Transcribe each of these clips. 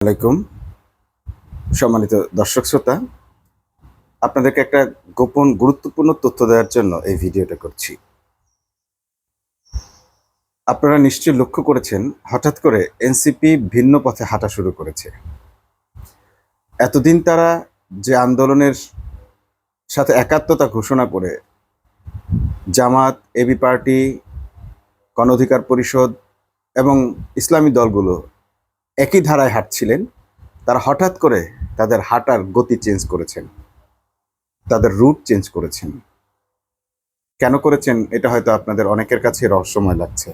আলাইকুম সম্মানিত দর্শক শ্রোতা, আপনাদেরকে একটা গোপন গুরুত্বপূর্ণ তথ্য দেওয়ার জন্য এই ভিডিওটা করছি। আপনারা নিশ্চয়ই লক্ষ্য করেছেন, হঠাৎ করে এনসিপি ভিন্ন পথে হাঁটা শুরু করেছে। এতদিন তারা যে আন্দোলনের সাথে একাত্মতা ঘোষণা করে জামাত, এবি পার্টি, গণ অধিকার পরিষদ এবং ইসলামী দলগুলো একই ধারায় হাঁটছিলেন, তারা হঠাৎ করে তাদের হাঁটার গতি চেঞ্জ করেছেন, তাদের রুট চেঞ্জ করেছেন। কেন করেছেন এটা হয়তো আপনাদের অনেকের কাছে রহস্যময় লাগছে।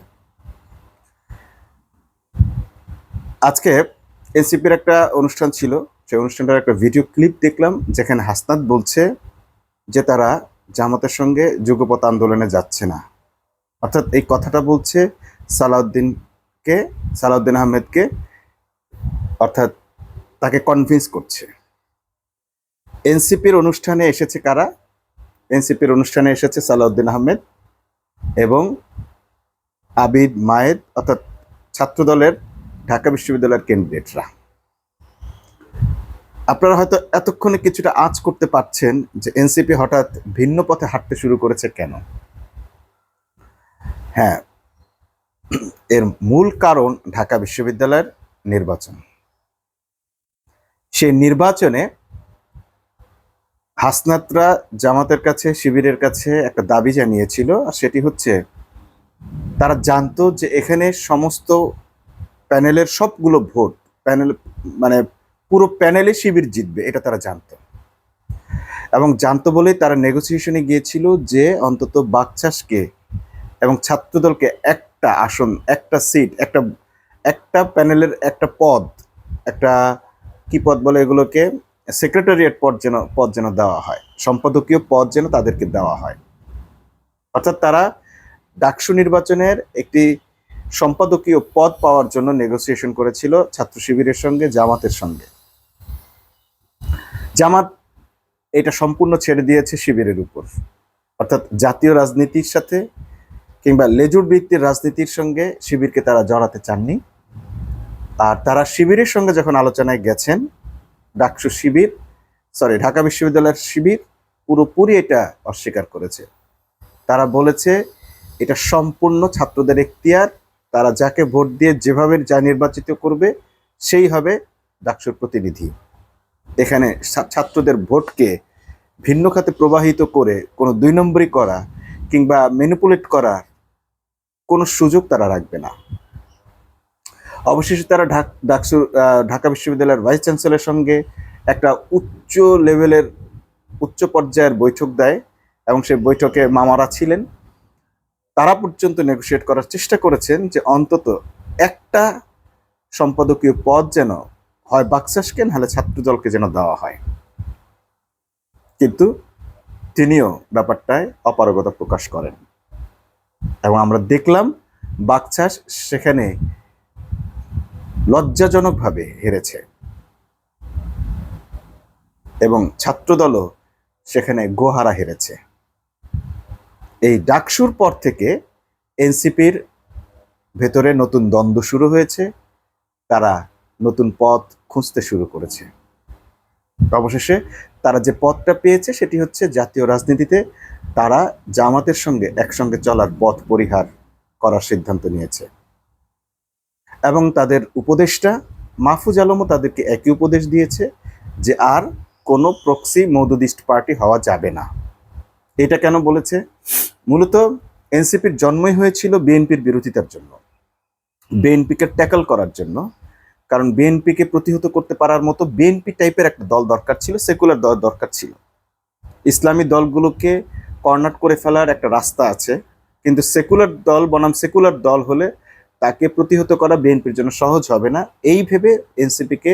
আজকে এনসিপির একটা অনুষ্ঠান ছিল, সেই অনুষ্ঠানটার একটা ভিডিও ক্লিপ দেখলাম, যেখানে হাসনাত বলছে যে তারা জামাতের সঙ্গে যুগপৎ আন্দোলনে যাচ্ছে না। অর্থাৎ এই কথাটা বলছে সালাউদ্দিন আহমেদকে, অর্থাৎ তাকে কনভিন্স করছে। এনসিপির অনুষ্ঠানে এসেছে কারা? এনসিপির অনুষ্ঠানে এসেছে সালাউদ্দিন আহমেদ এবং আবিদ মায়েদ, অর্থাৎ ছাত্রদলের ঢাকা বিশ্ববিদ্যালয়ের ক্যান্ডিডেটরা। আপনারা হয়তো এতক্ষণে কিছুটা আঁচ করতে পারছেন যে এনসিপি হঠাৎ ভিন্ন পথে হাঁটতে শুরু করেছে কেন। হ্যাঁ, এর মূল কারণ ঢাকা বিশ্ববিদ্যালয়ের নির্বাচন। সেই নির্বাচনে হাসনাতরা জামাতের কাছে, শিবিরের কাছে একটা দাবি জানিয়েছিল, আর সেটি হচ্ছে তারা জানতো যে এখানে সমস্ত প্যানেলের সবগুলো ভোট, প্যানেল মানে পুরো প্যানেলে শিবির জিতবে, এটা তারা জানতো। এবং জানতো বলেই তারা নেগোসিয়েশনে গিয়েছিল যে অন্তত বাকচাষকে এবং ছাত্রদলকে একটা আসন, একটা সিট, একটা প্যানেলের একটা পদ, একটা কি পদ বলে এগুলোকে, সেক্রেটারিয়েট পদ যেন দেওয়া হয়, সম্পাদকীয় পদ যেন তাদেরকে দেওয়া হয়। অর্থাৎ তারা ডাকসু নির্বাচনের একটি সম্পাদকীয় পদ পাওয়ার জন্য নেগোসিয়েশন করেছিল ছাত্র শিবিরের সঙ্গে, জামাতের সঙ্গে। জামাত এটা সম্পূর্ণ ছেড়ে দিয়েছে শিবিরের উপর, অর্থাৎ জাতীয় রাজনীতির সাথে কিংবা লেজুর বৃত্তির রাজনীতির সঙ্গে শিবিরকে তারা জড়াতে চাননি। আর তারা শিবিরের সঙ্গে যখন আলোচনায় গেছেন, ঢাকা বিশ্ববিদ্যালয়ের শিবির পুরোপুরি এটা অস্বীকার করেছে। তারা বলেছে এটা সম্পূর্ণ ছাত্রদের এখতিয়ার, তারা যাকে ভোট দিয়ে যেভাবে যা নির্বাচিত করবে সেই হবে ডাকসুর প্রতিনিধি। এখানে ছাত্রদের ভোটকে ভিন্ন খাতে প্রবাহিত করে কোনো 2 নম্বরই করা কিংবা ম্যানিপুলেট করার কোনো সুযোগ তারা রাখবে না। অবশেষে তারা ঢাকা বিশ্ববিদ্যালয়ের ভাইস চ্যান্সেলরের সঙ্গে একটা উচ্চ পর্যায়ের বৈঠক দেয় এবং সেই বৈঠকে মামারা ছিলেন। তারা পর্যন্ত নেগোশিয়েট করার চেষ্টা করেছেন যে অন্তত একটা সম্পাদকীয় পদ যেন হয় বাকশাসকে, নাহলে ছাত্রদলকে যেন দেওয়া হয়। কিন্তু তিনিও ব্যাপারটায় অপারগতা প্রকাশ করেন এবং আমরা দেখলাম বাকশাস সেখানে লজ্জাজনকভাবে হেরেছে এবং ছাত্রদলও সেখানে গোহারা হেরেছে। এই ডাকসুর পর থেকে এনসিপির ভেতরে নতুন দ্বন্দ্ব শুরু হয়েছে, তারা নতুন পথ খুঁজতে শুরু করেছে। অবশেষে তারা যে পথটা পেয়েছে সেটি হচ্ছে জাতীয় রাজনীতিতে তারা জামাতের সঙ্গে একসঙ্গে চলার পথ পরিহার করার সিদ্ধান্ত নিয়েছে এবং তাদের উপদেষ্টা মাহফুজ আলমও তাদেরকে একই উপদেশ দিয়েছে যে আর কোনো প্রক্সি মওদুদিস্ট পার্টি হওয়া যাবে না। এটা কেন বলেছে? মূলত এনসিপির জন্মই হয়েছিল বিএনপির বিরোধিতার জন্য, বিএনপিকে ট্যাকল করার জন্য। কারণ বিএনপিকে প্রতিহত করতে পারার মতো বিএনপি টাইপের একটা দল দরকার ছিল, সেকুলার দল দরকার ছিল। ইসলামী দলগুলোকে কর্নার করে ফেলার একটা রাস্তা আছে, কিন্তু সেকুলার দল বনাম সেকুলার দল হলে তাকে প্রতিহত করা বিএনপির জন্য সহজ হবে না, এই ভেবে এনসিপিকে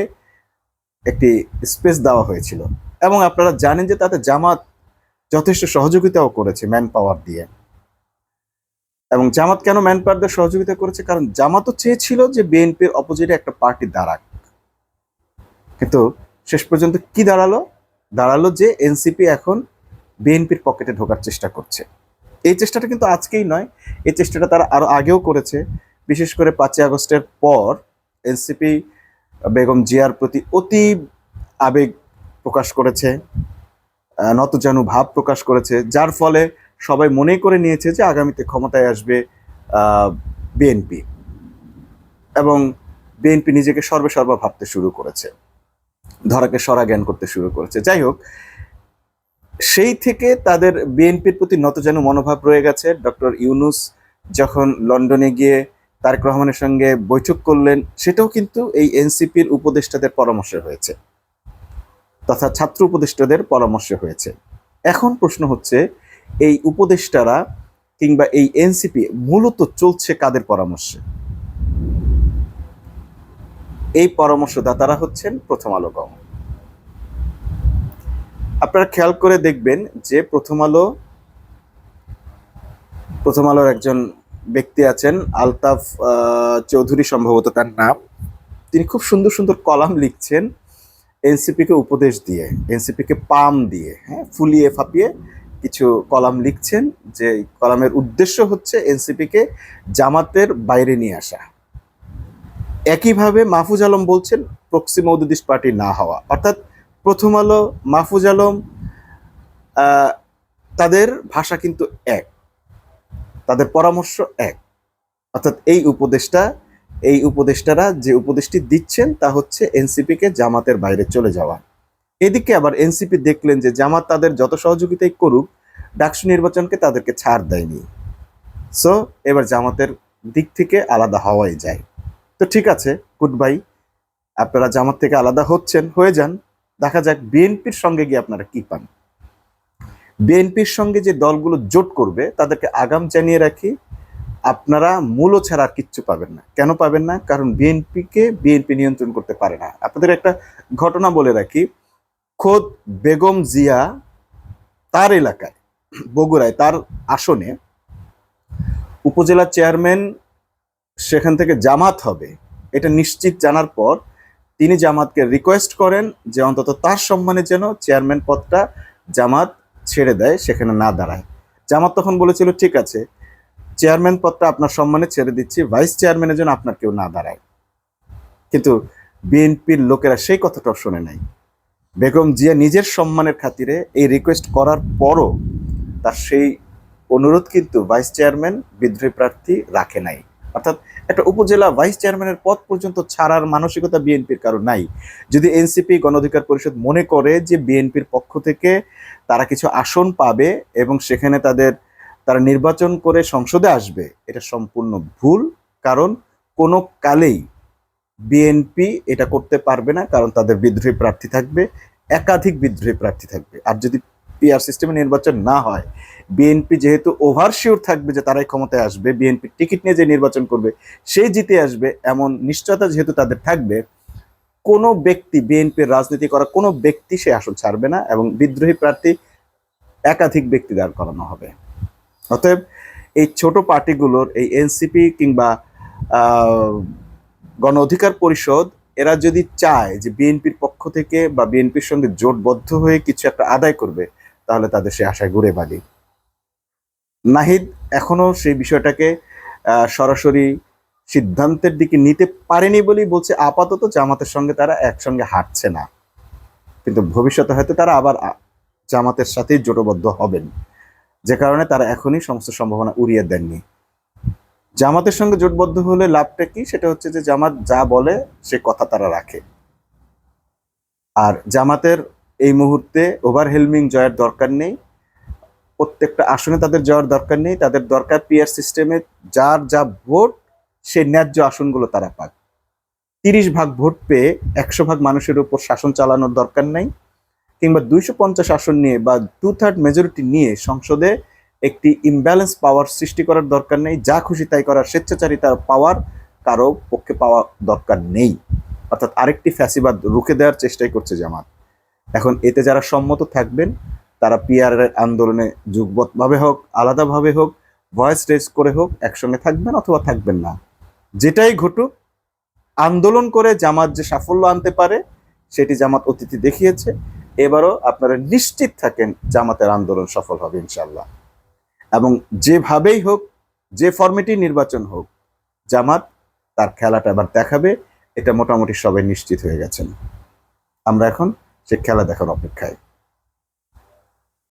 একটি স্পেস দেওয়া হয়েছিল। এবং আপনারা জানেন যে তাতে জামাত যথেষ্ট সহযোগিতাও করেছে ম্যান পাওয়ার দিয়ে। এবং জামাত কেন ম্যান পাওয়ার দিয়ে সহযোগিতা করেছে? কারণ জামাতও চেয়েছিল যে বিএনপির অপোজিটে একটা পার্টি দাঁড়াক, কিন্তু শেষ পর্যন্ত কি দাঁড়ালো যে এনসিপি এখন বিএনপির পকেটে ঢোকার চেষ্টা করছে। এই চেষ্টাটা কিন্তু আজকেই নয়, এই চেষ্টাটা তারা আরো আগেও করেছে। বিশেষ করে 5ই আগস্টের পর এনসিপি বেগম জিয়ার প্রতি অতি আবেগ প্রকাশ করেছে, নতজানু ভাব প্রকাশ করেছে, যার ফলে সবাই মনে করে নিয়েছে যে আগামীতে ক্ষমতায় আসবে বিএনপি, এবং বিএনপি নিজেকে সর্বেসর্বা ভাবতে শুরু করেছে, ধরাকে সরা জ্ঞান করতে শুরু করেছে। যাই হোক, সেই থেকে তাদের বিএনপির প্রতি নতজানু মনোভাব রয়ে গেছে। ডক্টর ইউনূস যখন লন্ডনে গিয়ে তারেক রহমানের সঙ্গে বৈঠক করলেন, সেটাও কিন্তু এই এনসিপির উপদেষ্টাদের পরামর্শে হয়েছে, তথা ছাত্র উপদেষ্টাদের পরামর্শে হয়েছে। এখন প্রশ্ন হচ্ছে, এই উপদেষ্টারা কিংবা এই এনসিপি মূলত চলছে কাদের পরামর্শে? এই পরামর্শদাতারা হচ্ছেন প্রথম আলো কম। আপনারা খেয়াল করে দেখবেন যে প্রথম আলোর একজন ব্যক্তি আছেন, আলতাফ চৌধুরী সম্ভবত তার নাম। তিনি খুব সুন্দর সুন্দর কলাম লিখছেন এনসিপিকে উপদেশ দিয়ে, এনসিপিকে পাম দিয়ে, হ্যাঁ, ফুলিয়ে ফাপিয়ে কিছু কলাম লিখছেন, যে কলামের উদ্দেশ্য হচ্ছে এনসিপিকে জামাতের বাইরে নিয়ে আসা। একইভাবে মাহফুজ আলম বলছেন প্রক্সি মওদুদিস পার্টি না হওয়া, অর্থাৎ প্রথম আলো, মাহফুজ আলম, তাদের ভাষা কিন্তু এক, তাদের পরামর্শ এক। অর্থাৎ এই উপদেষ্টারা যে উপদেশটি দিচ্ছেন তা হচ্ছে এনসিপিকে জামাতের বাইরে চলে যাওয়া। এদিকে আবার এনসিপি দেখলেন যে জামাত তাদের যত সহযোগিতাই করুক, ডাকসু নির্বাচনকে তাদেরকে ছাড় দেয়নি, সো এবার জামাতের দিক থেকে আলাদা হওয়াই যায়। তো ঠিক আছে, গুড বাই, আপনারা জামাত থেকে আলাদা হচ্ছেন, হয়ে যান, দেখা যাক বিএনপির সঙ্গে গিয়ে আপনারা কি পান। বিএনপির সঙ্গে যে দলগুলো জোট করবে তাদেরকে আগাম জানিয়ে রাখি, আপনারা মূল্য ছাড়া আর কিচ্ছু পাবেন না। কেন পাবেন না? কারণ বিএনপি নিয়ন্ত্রণ করতে পারে না। আপনাদের একটা ঘটনা বলে রাখি, খোদ বেগম জিয়া তার এলাকায় বগুড়ায় তার আসনে উপজেলা চেয়ারম্যান সেখান থেকে জামাত হবে এটা নিশ্চিত জানার পর তিনি জামাতকে রিকোয়েস্ট করেন যে অন্তত তার সম্মানে যেন চেয়ারম্যান পদটা জামাত ছেড়ে দেয়, সেখানে না দাঁড়ায়। জামাত তখন বলেছিল ঠিক আছে, চেয়ারম্যান পদটা আপনার সম্মানে ছেড়ে দিচ্ছি, ভাইস চেয়ারম্যানের জন্য আপনার কেউ না দাঁড়ায়। কিন্তু বিএনপির লোকেরা সেই কথাটাও শোনে নাই। বেগম জিয়া নিজের সম্মানের খাতিরে এই রিকোয়েস্ট করার পরও তার সেই অনুরোধ কিন্তু ভাইস চেয়ারম্যান বিদ্রোহী প্রার্থী রাখে নাই। অর্থাৎ একটা উপজেলা ভাইস চেয়ারম্যানের পদ পর্যন্ত ছাড়ার মানসিকতা বিএনপির কারো নাই। যদি এনসিপি গণ অধিকার পরিষদ মনে করে যে বিএনপির পক্ষ থেকে তারা কিছু আসন পাবে এবং সেখানে তারা নির্বাচন করে সংসদে আসবে, এটা সম্পূর্ণ ভুল। কারণ কোনো কালেই বিএনপি এটা করতে পারবে না, কারণ তাদের বিদ্রোহী প্রার্থী থাকবে, একাধিক বিদ্রোহী প্রার্থী থাকবে। আর যদি পিআর সিস্টেমে নির্বাচন না হয়, বিএনপি যেহেতু ওভারশিওর থাকবে যে তারাই ক্ষমতায় আসবে, বিএনপি টিকিট নিয়ে যে নির্বাচন করবে সেই জিতে আসবে, এমন নিশ্চয়তা যেহেতু তাদের থাকবে, কোনো ব্যক্তি, বিএনপির রাজনীতি করা কোনো ব্যক্তি সে আসন ছাড়বে না এবং বিদ্রোহী প্রার্থী একাধিক ব্যক্তি দাঁড় করানো হবে। অতএব এই ছোট পার্টিগুলোর, এই এনসিপি কিংবা গণ অধিকার পরিষদ, এরা যদি চায় যে বিএনপির পক্ষ থেকে বা বিএনপির সঙ্গে জোটবদ্ধ হয়ে কিছু একটা আদায় করবে, তাহলে তাদের সে আশায় ঘুরে বালি। নাহিদ এখনো সেই বিষয়টাকে সরাসরি সিদ্ধান্তের দিকে নিতে পারেনি বলেই বলছে আপাতত জামাতের সঙ্গে তারা একসঙ্গে হাঁটছে না, কিন্তু ভবিষ্যতে হয়তো তারা আবার জামাতের সাথেই জোটবদ্ধ হবেন, যে কারণে তারা এখনই সমস্ত সম্ভাবনা উড়িয়ে দেননি। জামাতের সঙ্গে জোটবদ্ধ হলে লাভটা কি? সেটা হচ্ছে যে জামাত যা বলে সে কথা তারা রাখে। আর জামাতের এই মুহূর্তে ওভারহেলমিং জয়ের দরকার নেই, প্রত্যেকটা আসনে তাদের যাওয়ার দরকার নেই, তাদের দরকার পিআর সিস্টেমে যার যা ভোট সে ন্যায্য আসনগুলো তারা পাক। 30 ভাগ ভোট পেয়ে 100 ভাগ মানুষের উপর শাসন চালানোর দরকার নাই, কিংবা 250 আসন নিয়ে বা 2/3 মেজরিটি নিয়ে সংসদে একটি ইমব্যালেন্স পাওয়ার সৃষ্টি করার দরকার নেই। যা খুশি তাই করার স্বেচ্ছাচারিতার পাওয়ার কারো পক্ষে পাওয়া দরকার নেই। অর্থাৎ আরেকটি ফ্যাসিবাদ রুখে দেওয়ার চেষ্টাই করছে জামাত। এখন এতে যারা সম্মত থাকবেন তারা পিআর এর আন্দোলনে যুগবদ্ধভাবে হোক, আলাদাভাবে হোক, ভয়েস রেজ করে হোক, একসঙ্গে থাকবেন অথবা থাকবেন না। যেটাই ঘটুক, আন্দোলন করে জামাত যে সাফল্য আনতে পারে সেটি জামাত অতীতে দেখিয়েছে। এবারও আপনারা নিশ্চিত থাকেন জামাতের আন্দোলন সফল হবে ইনশাল্লাহ। এবং যেভাবেই হোক, যে ফরম্যাটেই নির্বাচন হোক, জামাত তার খেলাটা এবার দেখাবে এটা মোটামুটি সবাই নিশ্চিত হয়ে গেছেন। আমরা এখন সে খেলা দেখার অপেক্ষায়।